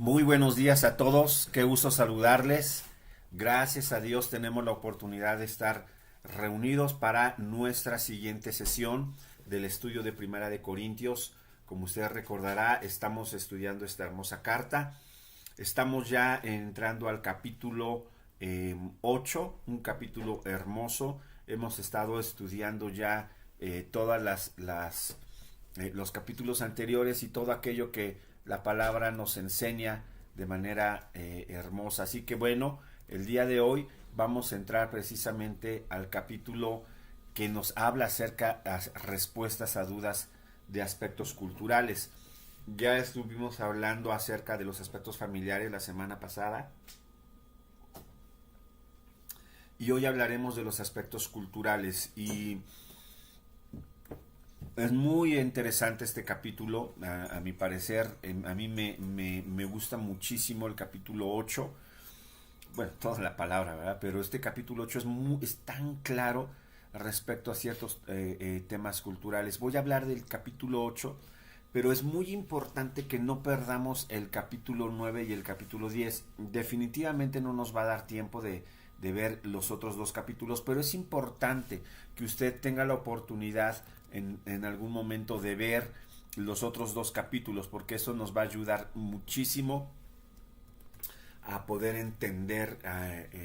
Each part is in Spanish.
Muy buenos días a todos, qué gusto saludarles. Gracias a Dios tenemos la oportunidad de estar reunidos para nuestra siguiente sesión del estudio de Primera de Corintios. Como usted recordará, estamos estudiando esta hermosa carta. Estamos ya entrando al capítulo 8, un capítulo hermoso. Hemos estado estudiando ya todas los capítulos anteriores y todo aquello que la palabra nos enseña de manera hermosa. Así que bueno, el día de hoy vamos a entrar precisamente al capítulo que nos habla acerca de respuestas a dudas de aspectos culturales. Ya estuvimos hablando acerca de los aspectos familiares la semana pasada y hoy hablaremos de los aspectos culturales. Y es muy interesante este capítulo, a mi parecer. A mí me gusta muchísimo el capítulo 8. Bueno, toda la palabra, ¿verdad? Pero este capítulo 8 es tan claro respecto a ciertos temas culturales. Voy a hablar del capítulo 8, pero es muy importante que no perdamos el capítulo 9 y el capítulo 10. Definitivamente no nos va a dar tiempo de ver los otros dos capítulos, pero es importante que usted tenga la oportunidad en algún momento de ver los otros dos capítulos, porque eso nos va a ayudar muchísimo a poder entender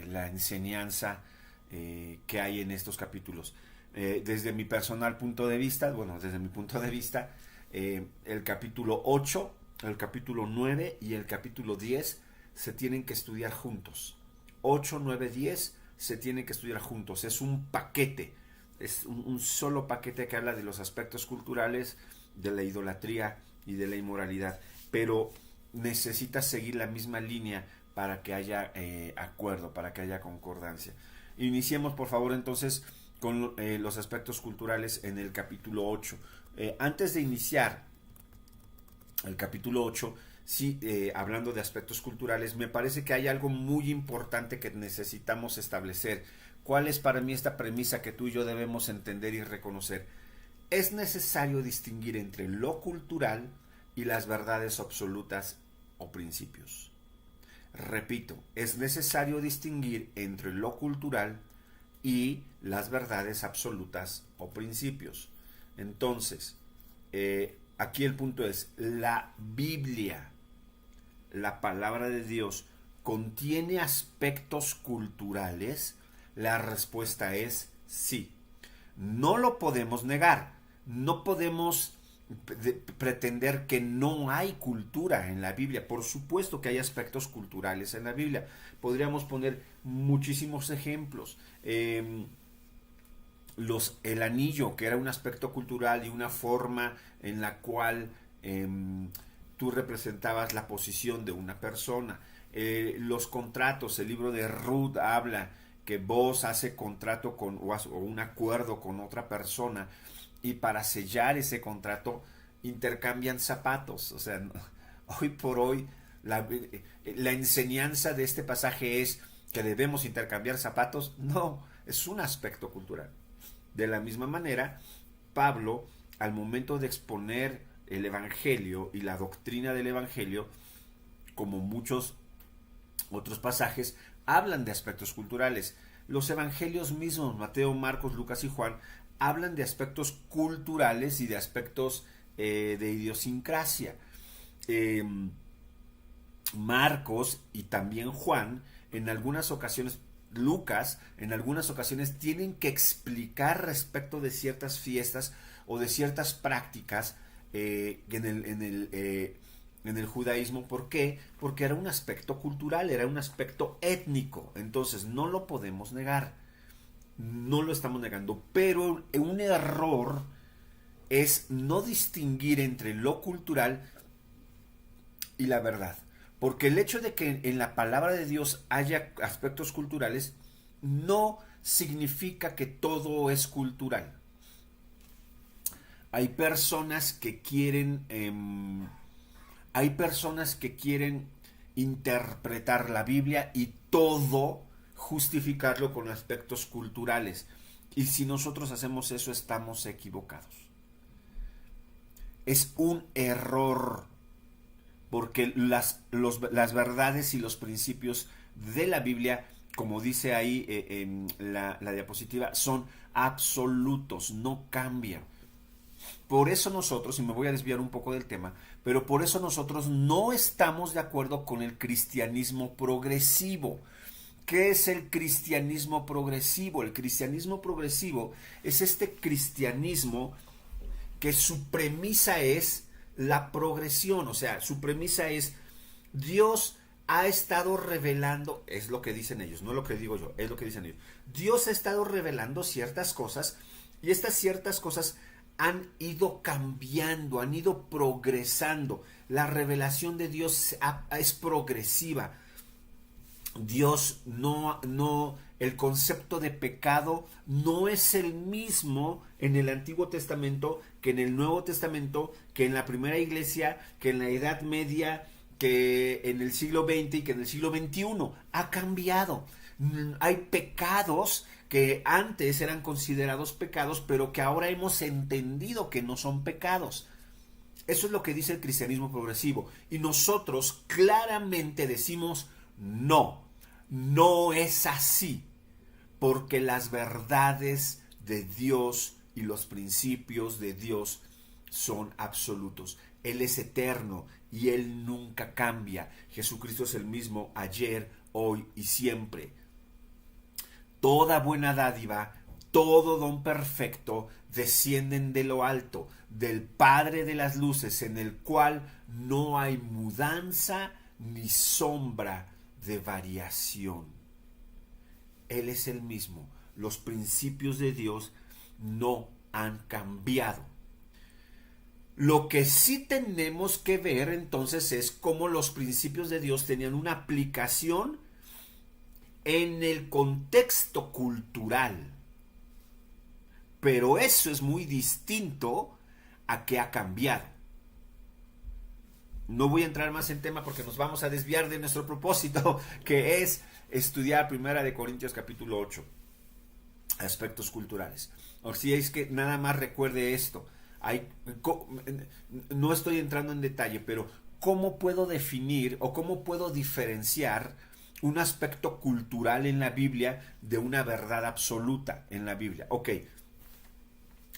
la enseñanza que hay en estos capítulos. Desde mi personal punto de vista, desde mi punto de vista, el capítulo 8, el capítulo 9 y el capítulo 10 se tienen que estudiar juntos. 8, 9, 10 se tienen que estudiar juntos. Es un paquete. Es un solo paquete que habla de los aspectos culturales, de la idolatría y de la inmoralidad, pero necesita seguir la misma línea para que haya acuerdo, para que haya concordancia. Iniciemos por favor entonces con los aspectos culturales en el capítulo 8. Antes de iniciar el capítulo 8, sí, hablando de aspectos culturales, me parece que hay algo muy importante que necesitamos establecer. ¿Cuál es para mí esta premisa que tú y yo debemos entender y reconocer? Es necesario distinguir entre lo cultural y las verdades absolutas o principios. Repito, es necesario distinguir entre lo cultural y las verdades absolutas o principios. Entonces, aquí el punto es, la Biblia, la palabra de Dios, ¿contiene aspectos culturales? La respuesta es sí. No lo podemos negar. No podemos pretender que no hay cultura en la Biblia. Por supuesto que hay aspectos culturales en la Biblia. Podríamos poner muchísimos ejemplos. El anillo, que era un aspecto cultural y una forma en la cual tú representabas la posición de una persona. Los contratos, el libro de Ruth habla que vos hace contrato o un acuerdo con otra persona y para sellar ese contrato intercambian zapatos. O sea, hoy por hoy la enseñanza de este pasaje es que debemos intercambiar zapatos. No, es un aspecto cultural. De la misma manera, Pablo, al momento de exponer el Evangelio y la doctrina del Evangelio, como muchos otros pasajes, hablan de aspectos culturales. Los evangelios mismos, Mateo, Marcos, Lucas y Juan, hablan de aspectos culturales y de aspectos de idiosincrasia. Marcos y también Juan, en algunas ocasiones, Lucas, en algunas ocasiones tienen que explicar respecto de ciertas fiestas o de ciertas prácticas en el judaísmo. ¿Por qué? Porque era un aspecto cultural, era un aspecto étnico. Entonces no lo podemos negar, no lo estamos negando, pero un error es no distinguir entre lo cultural y la verdad. Porque el hecho de que en la palabra de Dios haya aspectos culturales no significa que todo es cultural. Hay personas que quieren interpretar la Biblia y todo justificarlo con aspectos culturales. Y si nosotros hacemos eso, estamos equivocados. Es un error. porque las verdades y los principios de la Biblia, como dice ahí en la diapositiva, son absolutos, no cambian. Por eso nosotros, y me voy a desviar un poco del tema, pero por eso nosotros no estamos de acuerdo con el cristianismo progresivo. ¿Qué es el cristianismo progresivo? El cristianismo progresivo es este cristianismo que su premisa es la progresión, o sea, su premisa es Dios ha estado revelando, es lo que dicen ellos, no es lo que digo yo, es lo que dicen ellos. Dios ha estado revelando ciertas cosas y estas ciertas cosas han ido cambiando, han ido progresando. La revelación de Dios es progresiva. Dios el concepto de pecado no es el mismo en el Antiguo Testamento que en el Nuevo Testamento, que en la primera iglesia, que en la Edad Media, que en el siglo XX y que en el siglo XXI. Ha cambiado. Hay pecados que antes eran considerados pecados, pero que ahora hemos entendido que no son pecados. Eso es lo que dice el cristianismo progresivo. Y nosotros claramente decimos no. No es así, porque las verdades de Dios y los principios de Dios son absolutos. Él es eterno y Él nunca cambia. Jesucristo es el mismo ayer, hoy y siempre. Toda buena dádiva, todo don perfecto descienden de lo alto, del Padre de las luces, en el cual no hay mudanza ni sombra de variación. Él es el mismo. Los principios de Dios no han cambiado. Lo que sí tenemos que ver entonces es cómo los principios de Dios tenían una aplicación en el contexto cultural. Pero eso es muy distinto a que ha cambiado. No voy a entrar más en tema porque nos vamos a desviar de nuestro propósito, que es estudiar 1 Corintios capítulo 8, aspectos culturales. O si es que nada más recuerde esto, no estoy entrando en detalle, pero ¿cómo puedo definir o cómo puedo diferenciar un aspecto cultural en la Biblia de una verdad absoluta en la Biblia? Ok,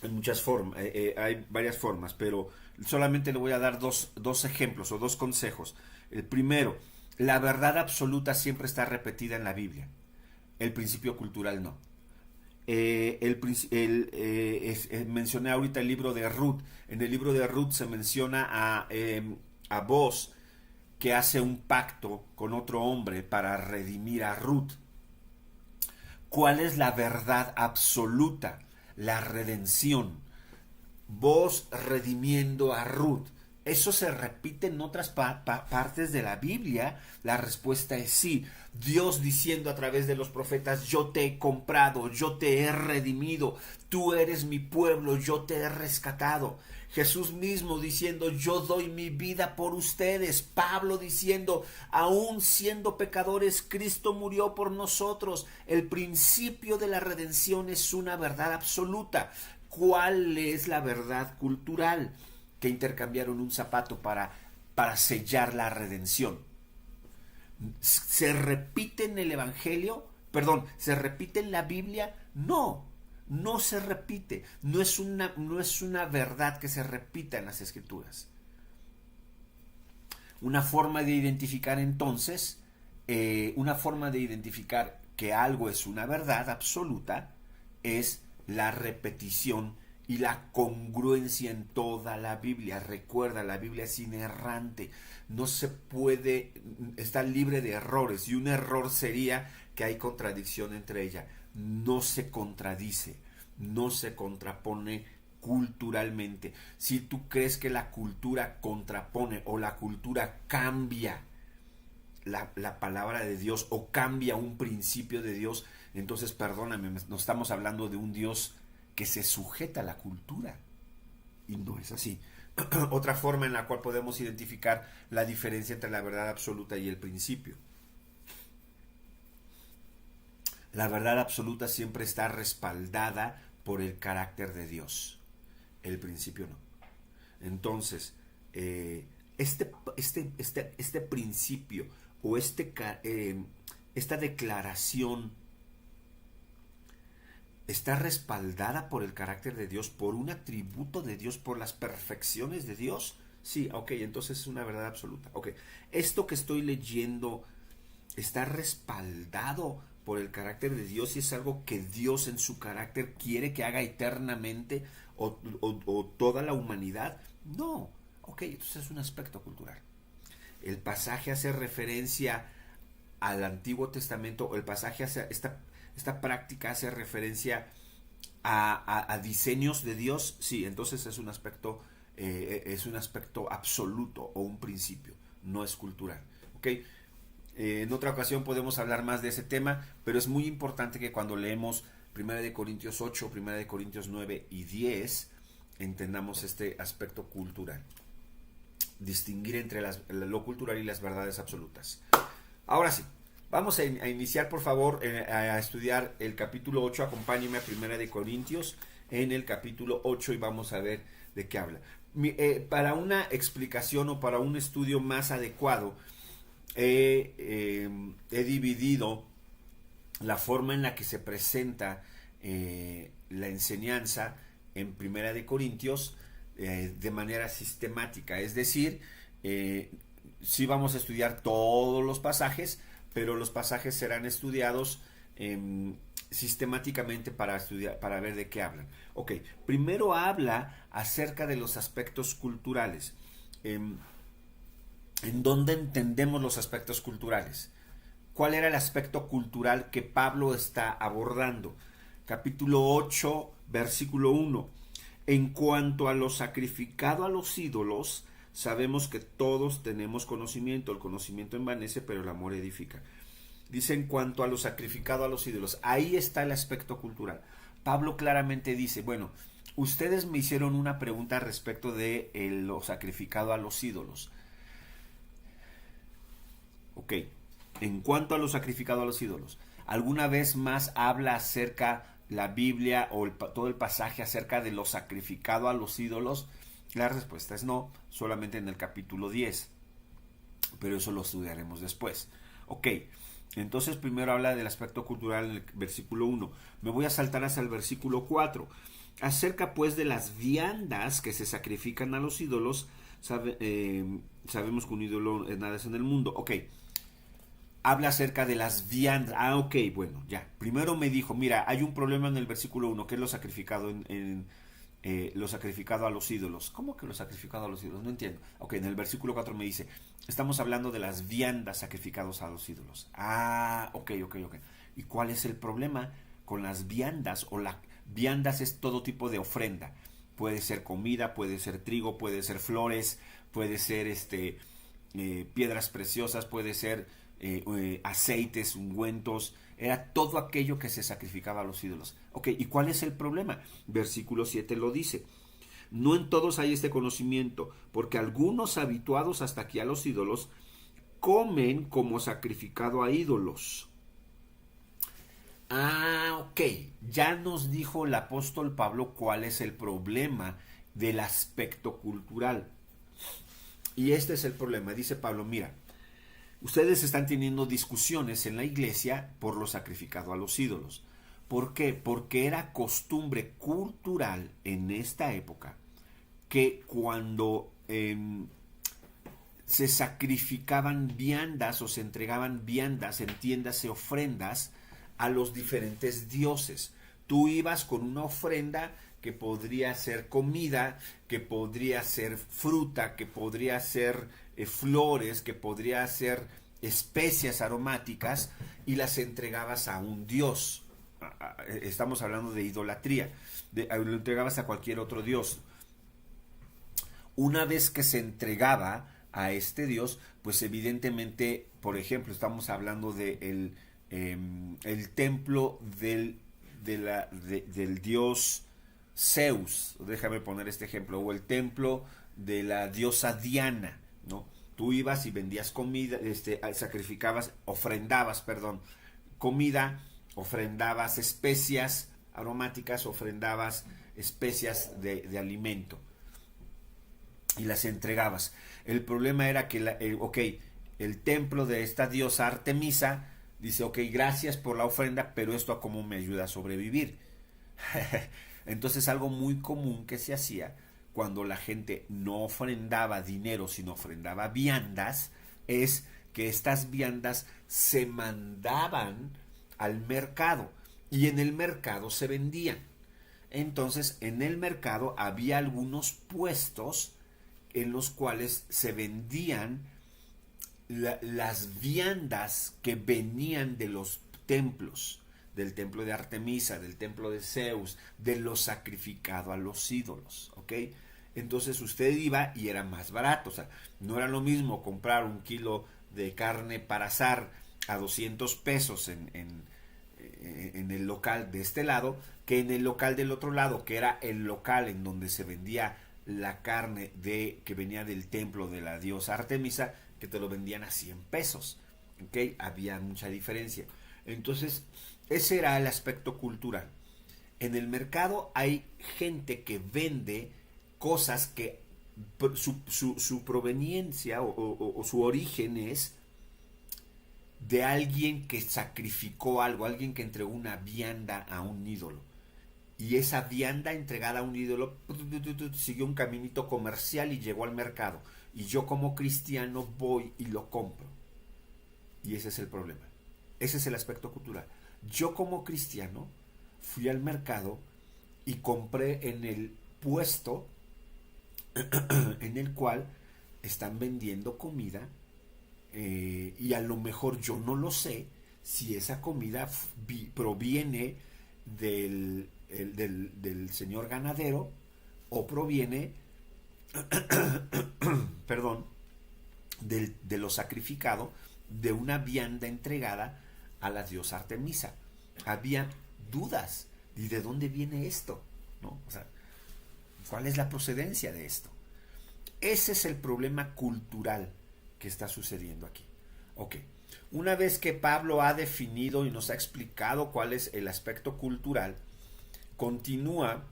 en muchas formas, hay varias formas, pero solamente le voy a dar dos ejemplos o dos consejos. El primero, la verdad absoluta siempre está repetida en la Biblia. El principio cultural no. Mencioné ahorita el libro de Ruth. En el libro de Ruth se menciona a Boaz, que hace un pacto con otro hombre para redimir a Ruth. ¿Cuál es la verdad absoluta? La redención. Boaz redimiendo a Ruth. ¿Eso se repite en otras partes de la Biblia? La respuesta es sí. Dios diciendo a través de los profetas, yo te he comprado, yo te he redimido, tú eres mi pueblo, yo te he rescatado. Jesús mismo diciendo, yo doy mi vida por ustedes. Pablo diciendo, aún siendo pecadores, Cristo murió por nosotros. El principio de la redención es una verdad absoluta. ¿Cuál es la verdad cultural? Que intercambiaron un zapato para sellar la redención. ¿Se repite en el Evangelio? Perdón, ¿se repite en la Biblia? No, no se repite. No es una verdad que se repita en las Escrituras. Una forma de identificar entonces, una forma de identificar que algo es una verdad absoluta es la repetición y la congruencia en toda la Biblia. Recuerda, la Biblia es inerrante, no se puede, está libre de errores, y un error sería que hay contradicción entre ella. No se contradice, no se contrapone culturalmente. Si tú crees que la cultura contrapone o la cultura cambia la palabra de Dios o cambia un principio de Dios, entonces perdóname, no estamos hablando de un Dios que se sujeta a la cultura, y no es así. Otra forma en la cual podemos identificar la diferencia entre la verdad absoluta y el principio. La verdad absoluta siempre está respaldada por el carácter de Dios. El principio no. Entonces, este principio o esta declaración está respaldada por el carácter de Dios, por un atributo de Dios, por las perfecciones de Dios. Sí, ok, entonces es una verdad absoluta. Ok, esto que estoy leyendo está respaldado por el carácter de Dios y es algo que Dios en su carácter quiere que haga eternamente o toda la humanidad. No, ok, entonces es un aspecto cultural. El pasaje hace referencia al Antiguo Testamento, el pasaje hace esta práctica hace referencia a diseños de Dios. Sí, entonces es un aspecto absoluto o un principio, no es cultural. ¿Ok? En otra ocasión podemos hablar más de ese tema, pero es muy importante que cuando leemos 1 de Corintios 8, 1 de Corintios 9 y 10, entendamos este aspecto cultural. Distinguir entre lo cultural y las verdades absolutas. Ahora sí, vamos a iniciar, por favor, a estudiar el capítulo 8. Acompáñenme a 1 de Corintios en el capítulo 8 y vamos a ver de qué habla. Para una explicación o para un estudio más adecuado, he dividido la forma en la que se presenta la enseñanza en 1 de Corintios de manera sistemática. Es decir, sí vamos a estudiar todos los pasajes, pero los pasajes serán estudiados sistemáticamente para ver de qué hablan. Ok, primero habla acerca de los aspectos culturales. ¿En dónde entendemos los aspectos culturales? ¿Cuál era el aspecto cultural que Pablo está abordando? Capítulo 8, versículo 1. En cuanto a lo sacrificado a los ídolos, sabemos que todos tenemos conocimiento. El conocimiento envanece, pero el amor edifica. Dice en cuanto a lo sacrificado a los ídolos. Ahí está el aspecto cultural. Pablo claramente dice, bueno, ustedes me hicieron una pregunta respecto de lo sacrificado a los ídolos. Ok, en cuanto a lo sacrificado a los ídolos, ¿alguna vez más habla acerca la Biblia o todo el pasaje acerca de lo sacrificado a los ídolos? La respuesta es no, solamente en el capítulo 10, pero eso lo estudiaremos después. Ok, entonces primero habla del aspecto cultural en el versículo 1. Me voy a saltar hasta el versículo 4. Acerca pues de las viandas que se sacrifican a los ídolos, sabemos que un ídolo nada es en el mundo. Ok, habla acerca de las viandas. Ok, bueno, ya. Primero me dijo, mira, hay un problema en el versículo 1, que es lo sacrificado lo sacrificado a los ídolos. ¿Cómo que lo sacrificado a los ídolos? No entiendo. Ok, en el versículo 4 me dice, estamos hablando de las viandas sacrificadas a los ídolos. Ok. ¿Y cuál es el problema con las viandas? Viandas es todo tipo de ofrenda. Puede ser comida, puede ser trigo, puede ser flores, puede ser piedras preciosas, puede ser aceites, ungüentos. Era todo aquello que se sacrificaba a los ídolos. Ok, ¿y cuál es el problema? Versículo 7 lo dice. No en todos hay este conocimiento, porque algunos habituados hasta aquí a los ídolos comen como sacrificado a ídolos. Ok, ya nos dijo el apóstol Pablo cuál es el problema del aspecto cultural. Y este es el problema, dice Pablo, mira, ustedes están teniendo discusiones en la iglesia por lo sacrificado a los ídolos. ¿Por qué? Porque era costumbre cultural en esta época que cuando se sacrificaban viandas o se entregaban viandas, entiéndase ofrendas, a los diferentes dioses. Tú ibas con una ofrenda que podría ser comida, que podría ser fruta, que podría ser flores, que podría ser especias aromáticas y las entregabas a un dios. Estamos hablando de idolatría. Lo entregabas a cualquier otro dios. Una vez que se entregaba a este dios, pues evidentemente, por ejemplo, estamos hablando de el templo del dios Zeus, déjame poner este ejemplo, o el templo de la diosa Diana, ¿no? Tú ibas y vendías comida, ofrendabas comida, ofrendabas especias aromáticas, ofrendabas especias de alimento. y las entregabas. El problema era que, el templo de esta diosa Artemisa dice, ok, gracias por la ofrenda, pero esto a cómo me ayuda a sobrevivir. Entonces algo muy común que se hacía cuando la gente no ofrendaba dinero, sino ofrendaba viandas, es que estas viandas se mandaban al mercado y en el mercado se vendían. Entonces en el mercado había algunos puestos en los cuales se vendían las viandas que venían de los templos, del templo de Artemisa, del templo de Zeus, de lo sacrificado a los ídolos, ¿ok? Entonces usted iba y era más barato, o sea, no era lo mismo comprar un kilo de carne para asar a 200 pesos en el local de este lado que en el local del otro lado, que era el local en donde se vendía la carne que venía del templo de la diosa Artemisa, que te lo vendían a 100 pesos. ¿Ok? Había mucha diferencia. Entonces, ese era el aspecto cultural. En el mercado hay gente que vende cosas que su proveniencia o su origen es de alguien que sacrificó algo, alguien que entregó una vianda a un ídolo. Y esa vianda entregada a un ídolo siguió un caminito comercial y llegó al mercado. Y yo como cristiano voy y lo compro. Y ese es el problema. Ese es el aspecto cultural. Yo como cristiano fui al mercado y compré en el puesto en el cual están vendiendo comida y a lo mejor yo no lo sé si esa comida proviene del señor ganadero o proviene perdón, de lo sacrificado de una vianda entregada a la diosa Artemisa. Había dudas. ¿Y de dónde viene esto? ¿No? O sea, ¿cuál es la procedencia de esto? Ese es el problema cultural que está sucediendo aquí. Ok. Una vez que Pablo ha definido y nos ha explicado cuál es el aspecto cultural, continúa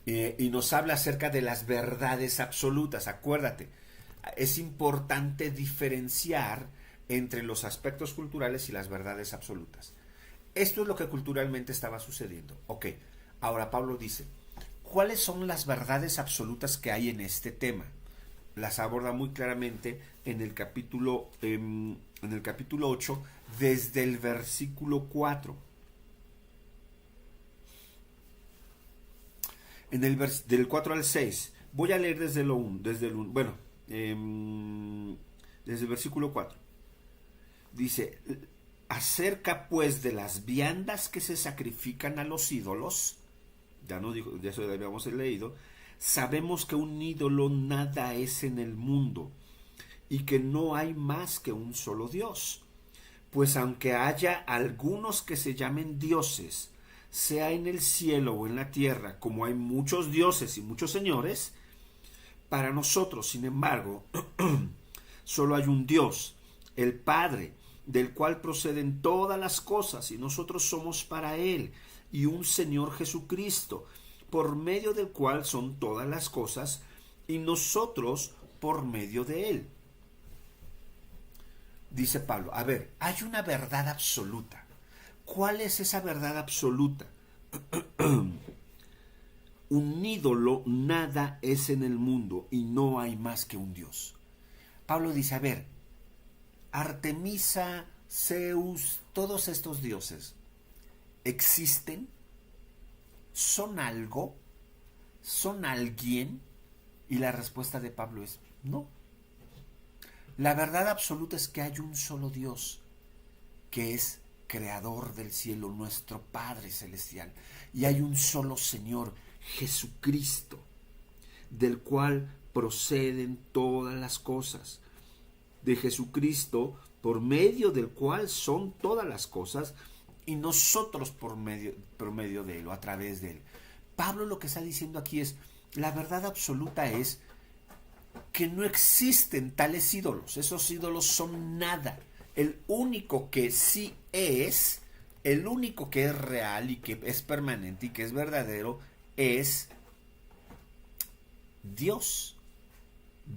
y nos habla acerca de las verdades absolutas. Acuérdate, es importante diferenciar entre los aspectos culturales y las verdades absolutas. Esto es lo que culturalmente estaba sucediendo. Ok, ahora Pablo dice, ¿cuáles son las verdades absolutas que hay en este tema? Las aborda muy claramente en el capítulo 8, desde el versículo 4. Del 4 al 6. Voy a leer desde el 1. Desde el versículo 4. Dice, acerca pues de las viandas que se sacrifican a los ídolos, ya no digo, ya eso ya habíamos leído, sabemos que un ídolo nada es en el mundo y que no hay más que un solo Dios. Pues aunque haya algunos que se llamen dioses, sea en el cielo o en la tierra, como hay muchos dioses y muchos señores, para nosotros, sin embargo, solo hay un Dios, el Padre, del cual proceden todas las cosas, y nosotros somos para Él, y un Señor Jesucristo, por medio del cual son todas las cosas, y nosotros por medio de Él. Dice Pablo, a ver, hay una verdad absoluta. ¿Cuál es esa verdad absoluta? Un ídolo nada es en el mundo y no hay más que un Dios. Pablo dice, a ver, Artemisa, Zeus, todos estos dioses, ¿existen? ¿Son algo? ¿Son alguien? Y la respuesta de Pablo es, no. La verdad absoluta es que hay un solo Dios, que es creador del cielo, nuestro Padre Celestial. Y hay un solo Señor, Jesucristo, del cual proceden todas las cosas. De Jesucristo, por medio del cual son todas las cosas, y nosotros por medio de Él, o a través de Él. Pablo lo que está diciendo aquí es, la verdad absoluta es que no existen tales ídolos. Esos ídolos son nada. El único que sí es, el único que es real y que es permanente y que es verdadero, es Dios.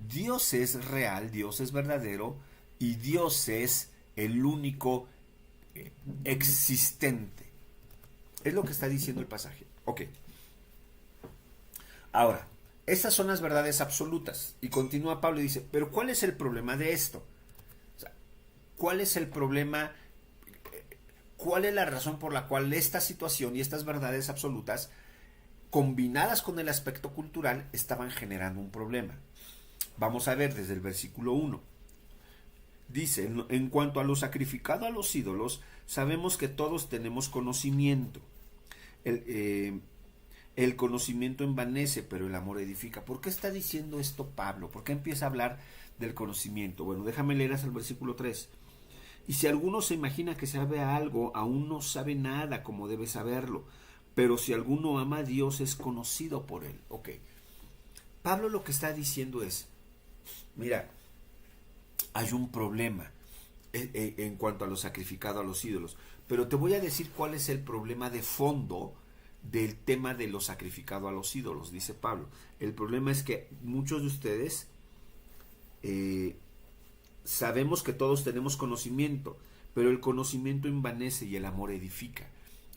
Dios es real, Dios es verdadero y Dios es el único existente. Es lo que está diciendo el pasaje. Ok. Ahora, estas son las verdades absolutas. Y continúa Pablo y dice, pero ¿cuál es el problema de esto? O sea, ¿cuál es el problema? ¿Cuál es la razón por la cual esta situación y estas verdades absolutas, combinadas con el aspecto cultural, estaban generando un problema? Vamos a ver desde el versículo 1. Dice, en cuanto a lo sacrificado a los ídolos, sabemos que todos tenemos conocimiento. El conocimiento envanece, pero el amor edifica. ¿Por qué está diciendo esto Pablo? ¿Por qué empieza a hablar del conocimiento? Bueno, déjame leer hasta el versículo 3. Y si alguno se imagina que sabe algo, aún no sabe nada como debe saberlo. Pero si alguno ama a Dios, es conocido por él. Ok. Pablo lo que está diciendo es, mira, hay un problema en cuanto a lo sacrificado a los ídolos. Pero te voy a decir cuál es el problema de fondo del tema de lo sacrificado a los ídolos, dice Pablo. El problema es que muchos de ustedes sabemos que todos tenemos conocimiento, pero el conocimiento envanece y el amor edifica.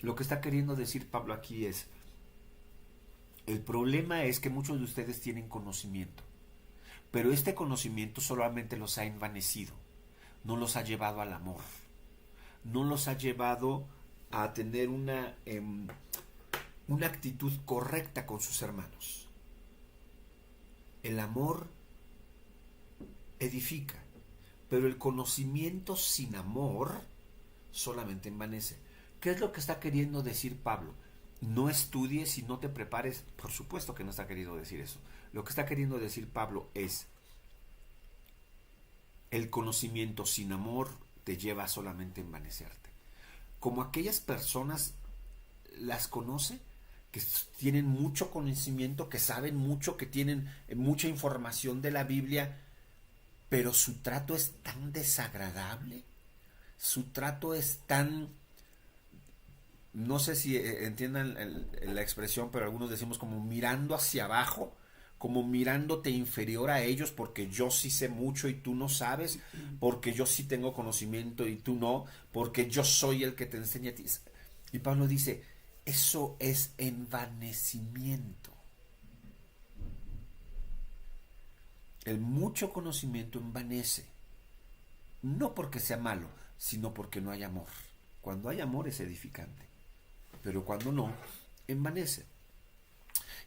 Lo que está queriendo decir Pablo aquí es, el problema es que muchos de ustedes tienen conocimiento, pero este conocimiento solamente los ha envanecido, no los ha llevado al amor, no los ha llevado a tener una actitud correcta con sus hermanos. El amor edifica, pero el conocimiento sin amor solamente envanece. ¿Qué es lo que está queriendo decir Pablo? No estudies y no te prepares. Por supuesto que no está queriendo decir eso. Lo que está queriendo decir Pablo es, el conocimiento sin amor te lleva solamente a envanecerte. Como aquellas personas las conoce, que tienen mucho conocimiento, que saben mucho, que tienen mucha información de la Biblia, pero su trato es tan desagradable, su trato es tan, no sé si entiendan la expresión, pero algunos decimos como mirando hacia abajo, como mirándote inferior a ellos, porque yo sí sé mucho y tú no sabes, porque yo sí tengo conocimiento y tú no, porque yo soy el que te enseña a ti. Y Pablo dice, eso es envanecimiento. El mucho conocimiento envanece, no porque sea malo, sino porque no hay amor. Cuando hay amor es edificante, pero cuando no, envanece.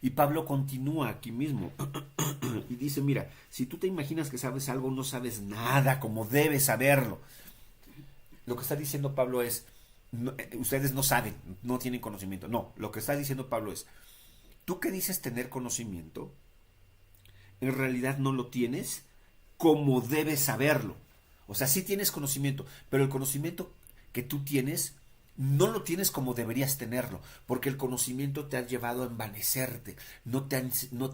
Y Pablo continúa aquí mismo y dice, mira, si tú te imaginas que sabes algo, no sabes nada como debes saberlo. Lo que está diciendo Pablo es, no, ustedes no saben, no tienen conocimiento. No, lo que está diciendo Pablo es, tú que dices tener conocimiento, en realidad no lo tienes como debes saberlo. O sea, sí tienes conocimiento, pero el conocimiento que tú tienes no lo tienes como deberías tenerlo, porque el conocimiento te ha llevado a envanecerte, no te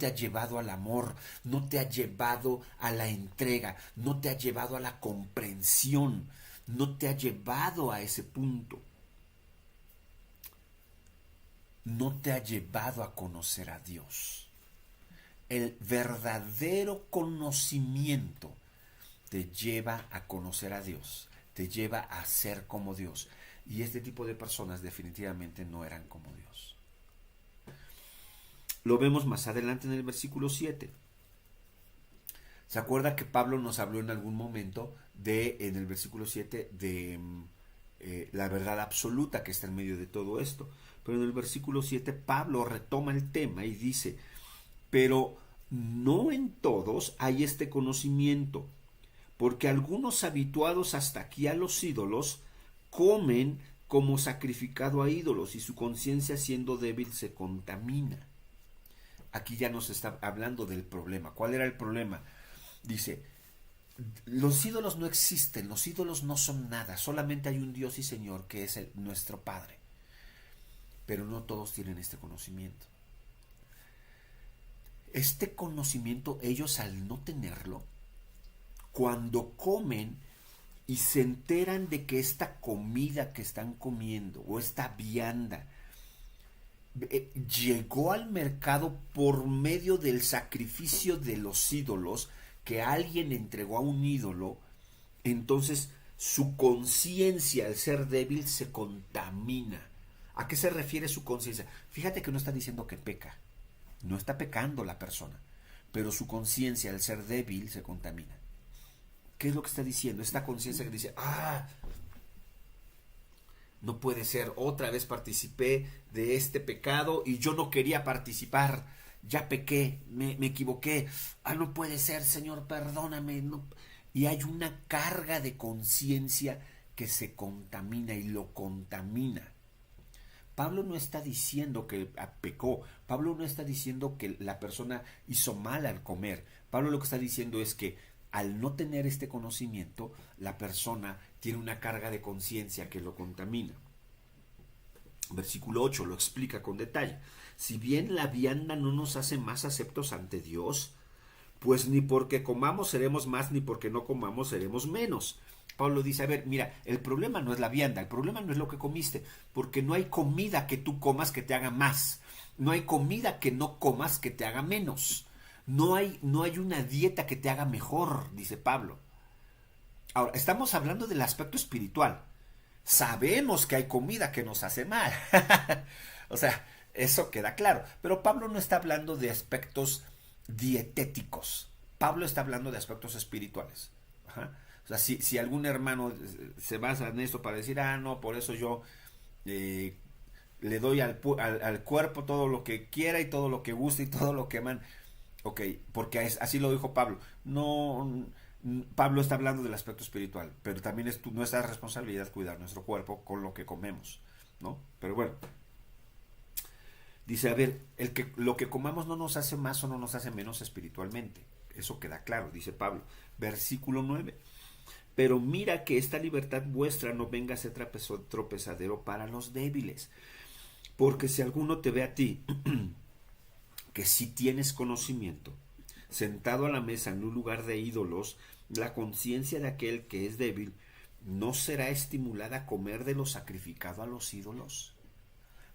ha llevado al amor, no te ha llevado a la entrega, no te ha llevado a la comprensión, no te ha llevado a ese punto, no te ha llevado a conocer a Dios. El verdadero conocimiento te lleva a conocer a Dios, te lleva a ser como Dios. Y este tipo de personas definitivamente no eran como Dios. Lo vemos más adelante en el versículo 7. ¿Se acuerda que Pablo nos habló en algún momento en el versículo 7, de la verdad absoluta que está en medio de todo esto? Pero en el versículo 7 Pablo retoma el tema y dice, pero no en todos hay este conocimiento, porque algunos habituados hasta aquí a los ídolos comen como sacrificado a ídolos y su conciencia siendo débil se contamina. Aquí ya nos está hablando del problema. ¿Cuál era el problema? Dice, los ídolos no existen, los ídolos no son nada, solamente hay un Dios y Señor que es nuestro Padre. Pero no todos tienen este conocimiento. Este conocimiento, ellos al no tenerlo, cuando comen y se enteran de que esta comida que están comiendo o esta vianda llegó al mercado por medio del sacrificio de los ídolos, que alguien entregó a un ídolo. Entonces su conciencia, al ser débil, se contamina. ¿A qué se refiere su conciencia? Fíjate que no está diciendo que peca, no está pecando la persona, pero su conciencia, al ser débil, se contamina. ¿Qué es lo que está diciendo? Esta conciencia que dice, no puede ser, otra vez participé de este pecado y yo no quería participar, ya pequé, me equivoqué, no puede ser, Señor, perdóname. No. Y hay una carga de conciencia que se contamina y lo contamina. Pablo no está diciendo que pecó, Pablo no está diciendo que la persona hizo mal al comer. Pablo lo que está diciendo es que al no tener este conocimiento, la persona tiene una carga de conciencia que lo contamina. Versículo 8 lo explica con detalle. Si bien la vianda no nos hace más aceptos ante Dios, pues ni porque comamos seremos más, ni porque no comamos seremos menos. Pablo dice, a ver, mira, el problema no es la vianda, el problema no es lo que comiste, porque no hay comida que tú comas que te haga más, no hay comida que no comas que te haga menos, no hay una dieta que te haga mejor, dice Pablo. Ahora, estamos hablando del aspecto espiritual. Sabemos que hay comida que nos hace mal. O sea, eso queda claro. Pero Pablo no está hablando de aspectos dietéticos. Pablo está hablando de aspectos espirituales. Ajá. O sea, si algún hermano se basa en esto para decir, no, por eso yo le doy al cuerpo todo lo que quiera y todo lo que guste y todo lo que aman. Ok, porque así lo dijo Pablo. No, Pablo está hablando del aspecto espiritual, pero también es nuestra responsabilidad cuidar nuestro cuerpo con lo que comemos, ¿no? Pero bueno, dice, a ver, lo que comamos no nos hace más o no nos hace menos espiritualmente. Eso queda claro, dice Pablo. Versículo 9. Pero mira que esta libertad vuestra no venga a ser tropezadero para los débiles. Porque si alguno te ve a ti, que si tienes conocimiento, sentado a la mesa en un lugar de ídolos, la conciencia de aquel que es débil no será estimulada a comer de lo sacrificado a los ídolos.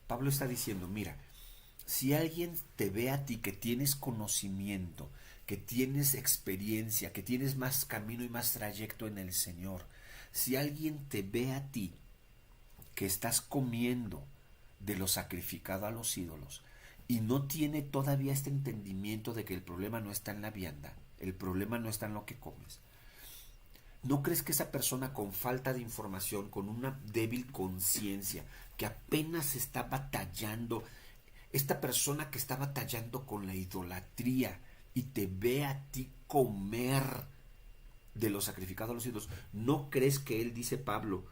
Pablo está diciendo, mira, si alguien te ve a ti que tienes conocimiento, que tienes experiencia, que tienes más camino y más trayecto en el Señor, si alguien te ve a ti que estás comiendo de lo sacrificado a los ídolos y no tiene todavía este entendimiento de que el problema no está en la vianda, el problema no está en lo que comes, ¿no crees que esa persona con falta de información, con una débil conciencia, que apenas está batallando, esta persona que está batallando con la idolatría y te ve a ti comer de lo sacrificado a los ídolos, ¿no crees que él, dice Pablo,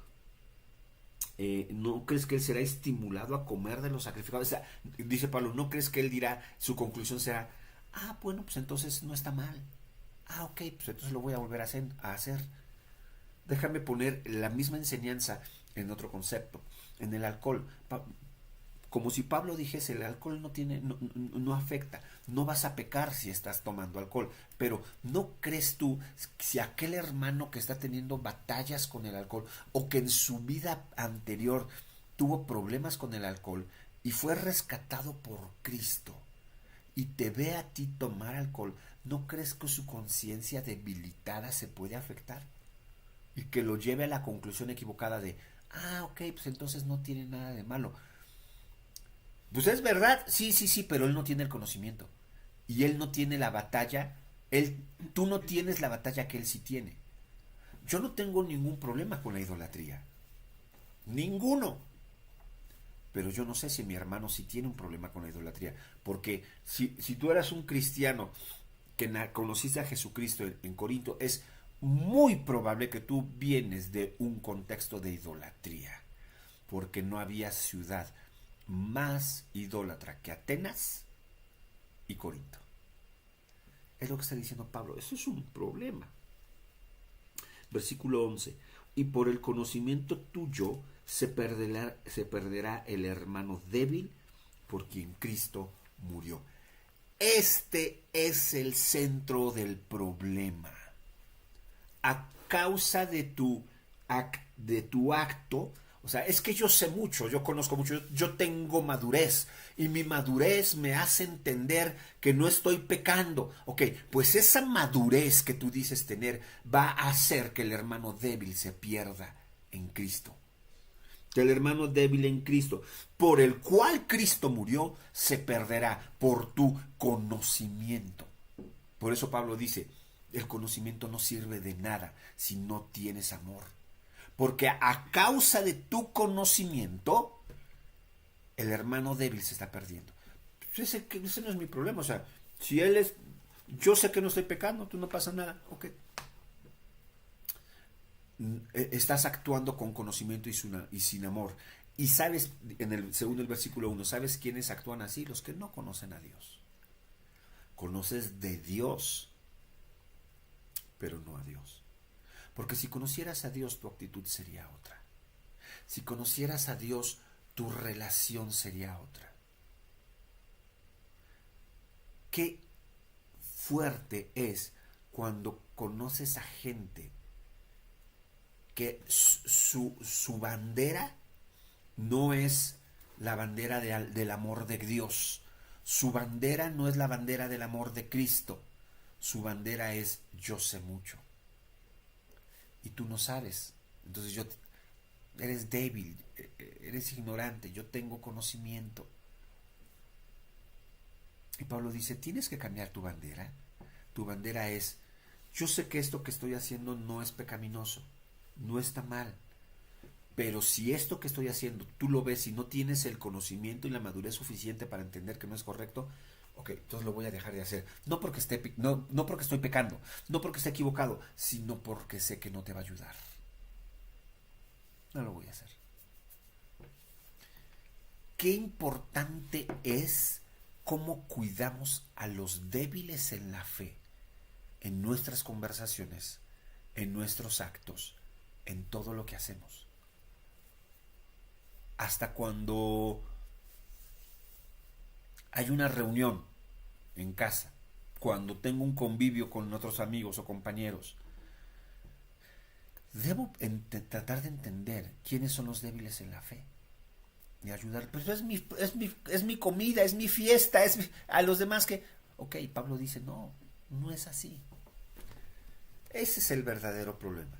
no crees que él será estimulado a comer de lo sacrificado? O sea, dice Pablo, ¿no crees que él dirá, su será, bueno, pues entonces no está mal, ok, pues entonces lo voy a volver a hacer? Déjame poner la misma enseñanza en otro concepto, en el alcohol. Como si Pablo dijese, el alcohol no afecta, no vas a pecar si estás tomando alcohol, pero ¿no crees tú si aquel hermano que está teniendo batallas con el alcohol o que en su vida anterior tuvo problemas con el alcohol y fue rescatado por Cristo y te ve a ti tomar alcohol, ¿no crees que su conciencia debilitada se puede afectar? Y que lo lleve a la conclusión equivocada de, ok, pues entonces no tiene nada de malo. Pues es verdad, sí, pero él no tiene el conocimiento. Y él no tiene la batalla, tú no tienes la batalla que él sí tiene. Yo no tengo ningún problema con la idolatría. Ninguno. Pero yo no sé si mi hermano sí tiene un problema con la idolatría. Porque si tú eras un cristiano que conociste a Jesucristo en Corinto, es muy probable que tú vienes de un contexto de idolatría. Porque no había ciudad más idólatra que Atenas y Corinto. Es lo que está diciendo Pablo. Eso es un problema. Versículo 11. Y por el conocimiento tuyo se perderá el hermano débil por quien Cristo murió. Este es el centro del problema. A causa de tu acto O sea, es que yo sé mucho, yo conozco mucho, yo tengo madurez y mi madurez me hace entender que no estoy pecando. Ok, pues esa madurez que tú dices tener va a hacer que el hermano débil se pierda en Cristo. Que el hermano débil en Cristo, por el cual Cristo murió, se perderá por tu conocimiento. Por eso Pablo dice, el conocimiento no sirve de nada si no tienes amor. Porque a causa de tu conocimiento, el hermano débil se está perdiendo. Ese no es mi problema. O sea, si él es, yo sé que no estoy pecando, tú no pasa nada. Ok. Estás actuando con conocimiento y sin amor. Y sabes, según el versículo 1, ¿sabes quiénes actúan así? Los que no conocen a Dios. Conoces de Dios, pero no a Dios. Porque si conocieras a Dios, tu actitud sería otra. Si conocieras a Dios, tu relación sería otra. Qué fuerte es cuando conoces a gente que su bandera no es la bandera del amor de Dios. Su bandera no es la bandera del amor de Cristo. Su bandera es yo sé mucho. Y tú no sabes. Entonces eres débil, eres ignorante, yo tengo conocimiento. Y Pablo dice, tienes que cambiar tu bandera. Tu bandera es, yo sé que esto que estoy haciendo no es pecaminoso, no está mal. Pero si esto que estoy haciendo tú lo ves y no tienes el conocimiento y la madurez suficiente para entender que no es correcto, ok, entonces lo voy a dejar de hacer. No porque no porque estoy pecando, no porque esté equivocado, sino porque sé que no te va a ayudar. No lo voy a hacer. Qué importante es cómo cuidamos a los débiles en la fe, en nuestras conversaciones, en nuestros actos, en todo lo que hacemos. Hasta cuando hay una reunión en casa, cuando tengo un convivio con otros amigos o compañeros, debo tratar de entender quiénes son los débiles en la fe y ayudar. Pero es mi comida, es mi fiesta, a los demás que... Ok, Pablo dice, no, no es así. Ese es el verdadero problema.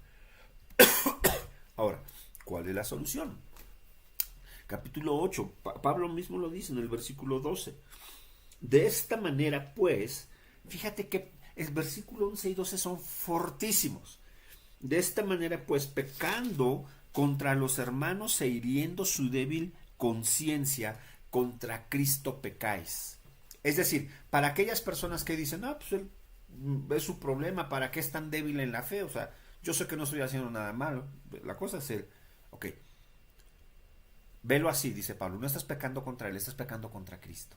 Ahora, ¿cuál es la solución? Capítulo 8, Pablo mismo lo dice en el versículo 12. De esta manera, pues, fíjate que el versículo 11 y 12 son fortísimos. De esta manera, pues, pecando contra los hermanos e hiriendo su débil conciencia, contra Cristo pecáis. Es decir, para aquellas personas que dicen, pues él es su problema, ¿para qué es tan débil en la fe? O sea, yo sé que no estoy haciendo nada malo. La cosa es el, ok, velo así, dice Pablo, no estás pecando contra él, estás pecando contra Cristo.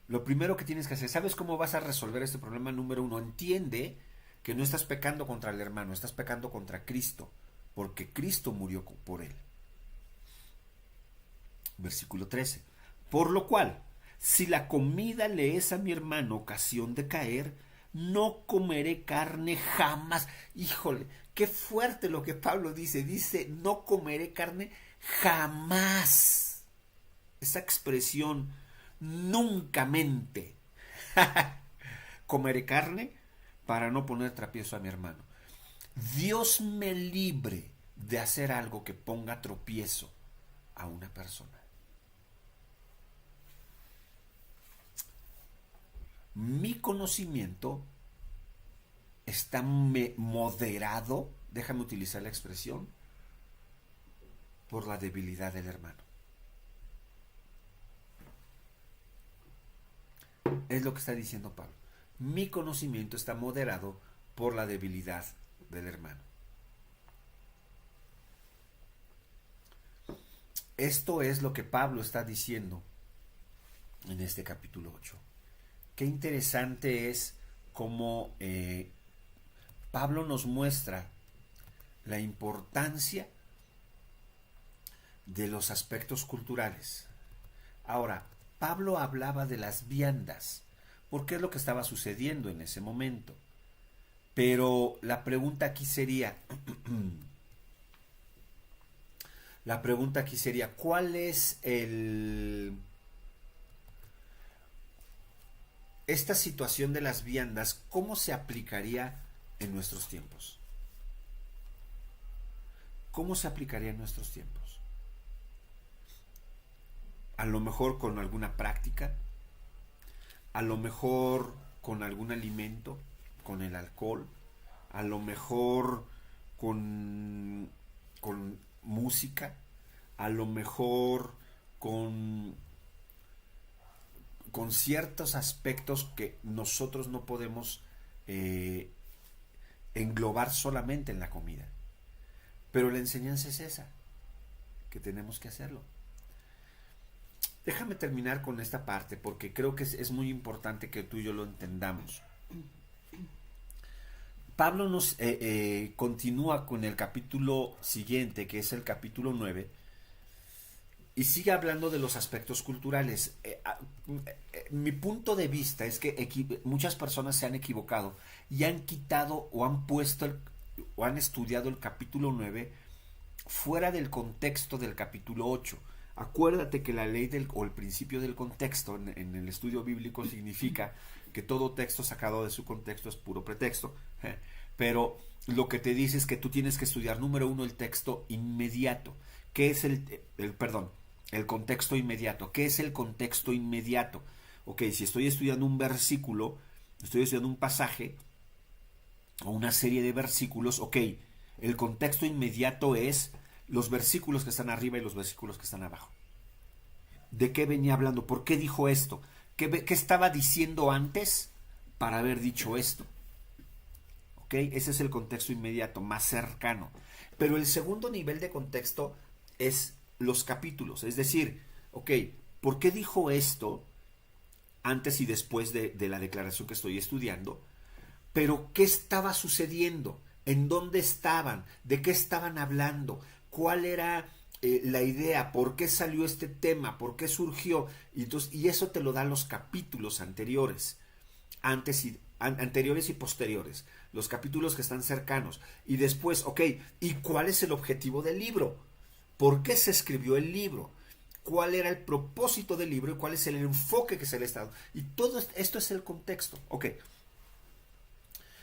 Lo primero que tienes que hacer, ¿sabes cómo vas a resolver este problema? Número 1, entiende que no estás pecando contra el hermano, estás pecando contra Cristo, porque Cristo murió por él. Versículo 13. Por lo cual, si la comida le es a mi hermano ocasión de caer, no comeré carne jamás. Híjole, qué fuerte lo que Pablo dice. Dice, no comeré carne jamás. Esa expresión, nunca mente. Comeré carne para no poner tropiezo a mi hermano. Dios me libre de hacer algo que ponga tropiezo a una persona. Mi conocimiento está moderado, déjame utilizar la expresión, por la debilidad del hermano. Es lo que está diciendo Pablo. Mi conocimiento está moderado por la debilidad del hermano. Esto es lo que Pablo está diciendo en este capítulo 8. Qué interesante es cómo Pablo nos muestra la importancia de los aspectos culturales. Ahora, Pablo hablaba de las viandas, porque es lo que estaba sucediendo en ese momento. Pero la pregunta aquí sería, La pregunta aquí sería, ¿cuál es esta situación de las viandas, cómo se aplicaría en nuestros tiempos? ¿Cómo se aplicaría en nuestros tiempos? A lo mejor con alguna práctica, a lo mejor con algún alimento, con el alcohol, a lo mejor con música, a lo mejor con, con ciertos aspectos que nosotros no podemos eh, englobar solamente en la comida. Pero la enseñanza es esa, que tenemos que hacerlo. Déjame terminar con esta parte porque creo que es muy importante que tú y yo lo entendamos. Pablo nos continúa con el capítulo siguiente, que es el capítulo 9, y sigue hablando de los aspectos culturales. Mi punto de vista es que muchas personas se han equivocado y han quitado o han puesto o han estudiado el capítulo 9 fuera del contexto del capítulo 8. Acuérdate que la ley o el principio del contexto en el estudio bíblico significa que todo texto sacado de su contexto es puro pretexto. Pero lo que te dice es que tú tienes que estudiar, número uno, el texto inmediato. ¿Qué es el contexto inmediato? ¿Qué es el contexto inmediato? Ok, si estoy estudiando un versículo, estoy estudiando un pasaje o una serie de versículos, ok, el contexto inmediato es los versículos que están arriba y los versículos que están abajo. ¿De qué venía hablando? ¿Por qué dijo esto? ¿Qué estaba diciendo antes para haber dicho esto? ¿Ok? Ese es el contexto inmediato, más cercano. Pero el segundo nivel de contexto es los capítulos. Es decir, ok, ¿por qué dijo esto antes y después de la declaración que estoy estudiando? Pero ¿qué estaba sucediendo? ¿En dónde estaban? ¿De qué estaban hablando? ¿Cuál era la idea? ¿Por qué salió este tema? ¿Por qué surgió? Y eso te lo dan los capítulos anteriores, anteriores y posteriores, los capítulos que están cercanos. Y después, ok, ¿y cuál es el objetivo del libro? ¿Por qué se escribió el libro? ¿Cuál era el propósito del libro y cuál es el enfoque que se le está dando? Y todo esto es el contexto. Ok.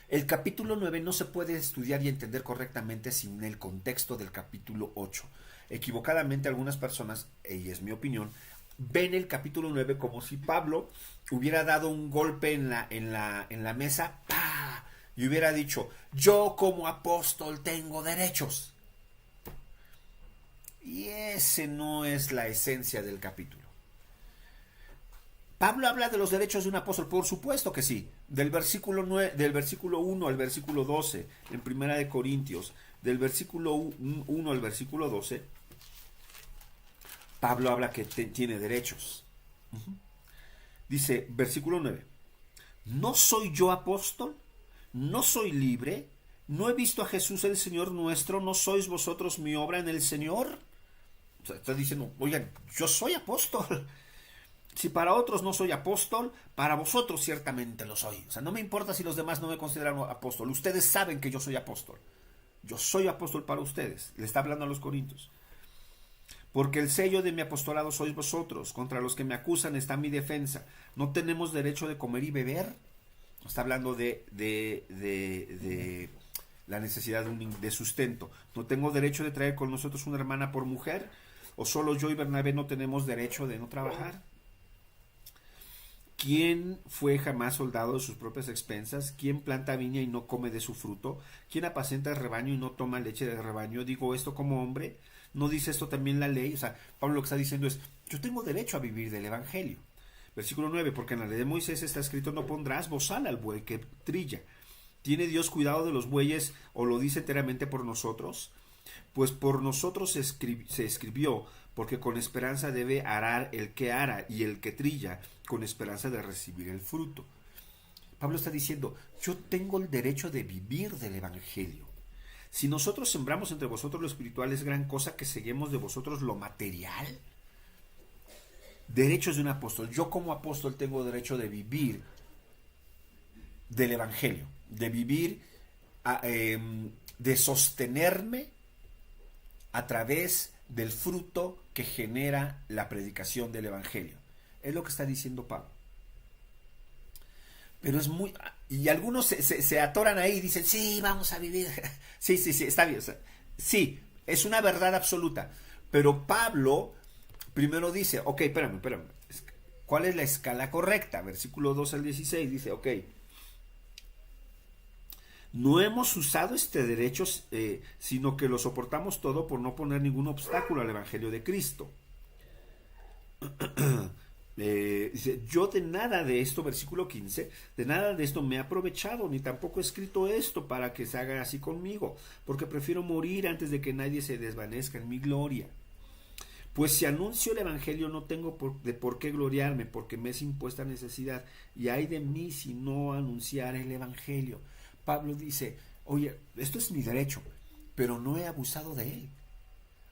El capítulo 9 no se puede estudiar y entender correctamente sin el contexto del capítulo 8. Equivocadamente algunas personas, y es mi opinión, ven el capítulo 9 como si Pablo hubiera dado un golpe en la mesa, ¡pah!, y hubiera dicho, yo como apóstol tengo derechos. Y ese no es la esencia del capítulo. ¿Pablo habla de los derechos de un apóstol? Por supuesto que sí. Del versículo 1 al versículo 12, en Primera de Corintios, del versículo 1 al versículo 12, Pablo habla que tiene derechos. Dice, versículo 9, ¿no soy yo apóstol? ¿No soy libre? ¿No he visto a Jesús el Señor nuestro? ¿No sois vosotros mi obra en el Señor? O sea, está diciendo, oigan, yo soy apóstol. Si para otros no soy apóstol, para vosotros ciertamente lo soy. O sea, no me importa si los demás no me consideran apóstol. Ustedes saben que yo soy apóstol. Yo soy apóstol para ustedes. Le está hablando a los corintios. Porque el sello de mi apostolado sois vosotros. Contra los que me acusan está mi defensa. ¿No tenemos derecho de comer y beber? Está hablando de la necesidad de sustento. ¿No tengo derecho de traer con nosotros una hermana por mujer? ¿O solo yo y Bernabé no tenemos derecho de no trabajar? ¿Quién fue jamás soldado de sus propias expensas? ¿Quién planta viña y no come de su fruto? ¿Quién apacenta el rebaño y no toma leche del rebaño? ¿Digo esto como hombre? ¿No dice esto también la ley? O sea, Pablo lo que está diciendo es, yo tengo derecho a vivir del evangelio. Versículo 9, porque en la ley de Moisés está escrito, no pondrás bozal al buey que trilla. ¿Tiene Dios cuidado de los bueyes o lo dice enteramente por nosotros? Pues por nosotros se escribió, porque con esperanza debe arar el que ara y el que trilla, con esperanza de recibir el fruto. Pablo está diciendo, yo tengo el derecho de vivir del evangelio. Si nosotros sembramos entre vosotros lo espiritual, es gran cosa que seguimos de vosotros lo material. Derechos de un apóstol. Yo como apóstol tengo derecho de vivir del evangelio, de vivir, de sostenerme a través del fruto que genera la predicación del Evangelio. Es lo que está diciendo Pablo. Pero es muy... Y algunos se atoran ahí y dicen, sí, vamos a vivir. Sí, está bien. Sí, es una verdad absoluta. Pero Pablo primero dice, ok, espérame. ¿Cuál es la escala correcta? Versículo 2 al 16 dice, ok. No hemos usado este derecho, sino que lo soportamos todo por no poner ningún obstáculo al Evangelio de Cristo. Dice, yo de nada de esto, versículo 15, de nada de esto me he aprovechado, ni tampoco he escrito esto para que se haga así conmigo, porque prefiero morir antes de que nadie se desvanezca en mi gloria. Pues si anuncio el Evangelio no tengo por qué gloriarme, porque me es impuesta necesidad, y ay de mí si no anunciar el Evangelio. Pablo dice, oye, esto es mi derecho, pero no he abusado de él.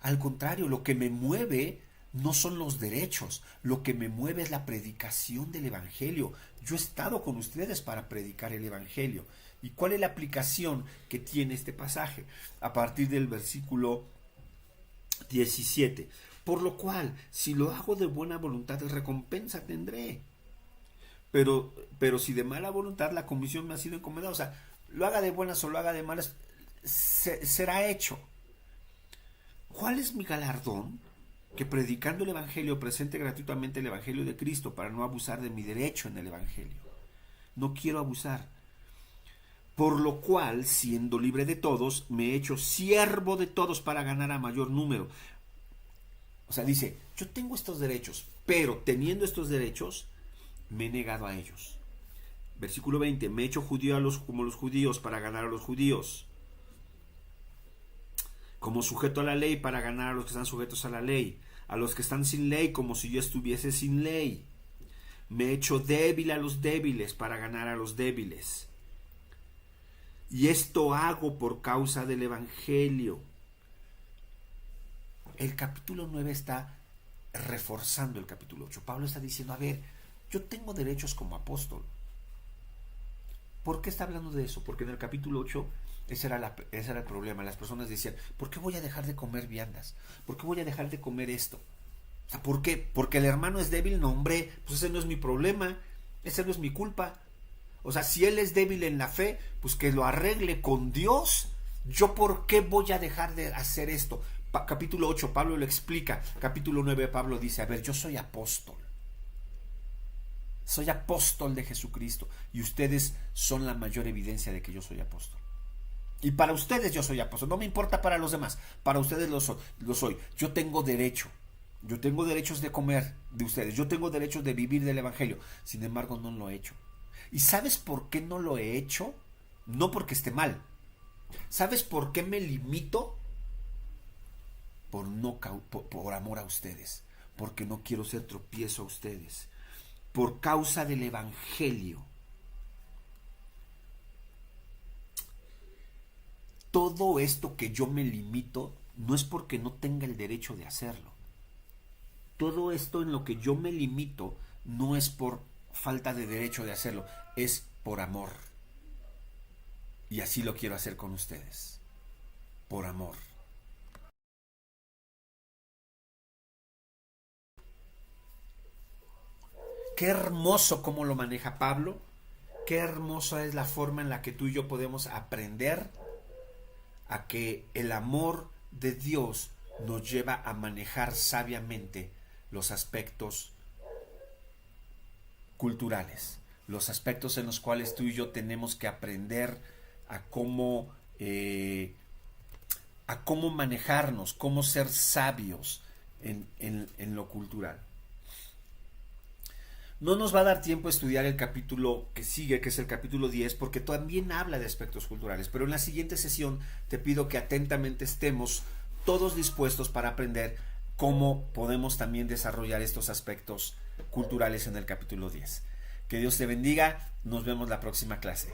Al contrario, lo que me mueve no son los derechos, lo que me mueve es la predicación del Evangelio. Yo he estado con ustedes para predicar el Evangelio. ¿Y cuál es la aplicación que tiene este pasaje? A partir del versículo 17. Por lo cual, si lo hago de buena voluntad, recompensa tendré. Pero si de mala voluntad, la comisión me ha sido encomendada. O sea, lo haga de buenas o lo haga de malas, será hecho. ¿Cuál es mi galardón? Que predicando el Evangelio presente gratuitamente el Evangelio de Cristo para no abusar de mi derecho en el Evangelio. No quiero abusar. Por lo cual, siendo libre de todos, me he hecho siervo de todos para ganar a mayor número. O sea, dice, yo tengo estos derechos, pero teniendo estos derechos, me he negado a ellos. Versículo 20, me he hecho judío como los judíos para ganar a los judíos. Como sujeto a la ley para ganar a los que están sujetos a la ley. A los que están sin ley como si yo estuviese sin ley. Me he hecho débil a los débiles para ganar a los débiles. Y esto hago por causa del Evangelio. El capítulo 9 está reforzando el capítulo 8. Pablo está diciendo, a ver, yo tengo derechos como apóstol. ¿Por qué está hablando de eso? Porque en el capítulo 8 ese era el problema. Las personas decían, ¿por qué voy a dejar de comer viandas? ¿Por qué voy a dejar de comer esto? O sea, ¿por qué? ¿Porque el hermano es débil? No, hombre, pues ese no es mi problema, ese no es mi culpa. O sea, si él es débil en la fe, pues que lo arregle con Dios. ¿Yo por qué voy a dejar de hacer esto? Capítulo 8, Pablo lo explica. Capítulo 9, Pablo dice, a ver, yo soy apóstol. Soy apóstol de Jesucristo y ustedes son la mayor evidencia de que yo soy apóstol. Y para ustedes yo soy apóstol, no me importa para los demás, para ustedes lo soy. Yo tengo derecho, yo tengo derechos de comer de ustedes, yo tengo derechos de vivir del Evangelio, sin embargo no lo he hecho. ¿Y sabes por qué no lo he hecho? No porque esté mal. ¿Sabes por qué me limito? Por amor a ustedes, porque no quiero ser tropiezo a ustedes. Por causa del Evangelio. Todo esto que yo me limito no es porque no tenga el derecho de hacerlo. Todo esto en lo que yo me limito no es por falta de derecho de hacerlo, es por amor. Y así lo quiero hacer con ustedes. Por amor. Qué hermoso cómo lo maneja Pablo. Qué hermosa es la forma en la que tú y yo podemos aprender a que el amor de Dios nos lleva a manejar sabiamente los aspectos culturales, los aspectos en los cuales tú y yo tenemos que aprender a cómo manejarnos, cómo ser sabios en lo cultural. No nos va a dar tiempo a estudiar el capítulo que sigue, que es el capítulo 10, porque también habla de aspectos culturales. Pero en la siguiente sesión te pido que atentamente estemos todos dispuestos para aprender cómo podemos también desarrollar estos aspectos culturales en el capítulo 10. Que Dios te bendiga. Nos vemos la próxima clase.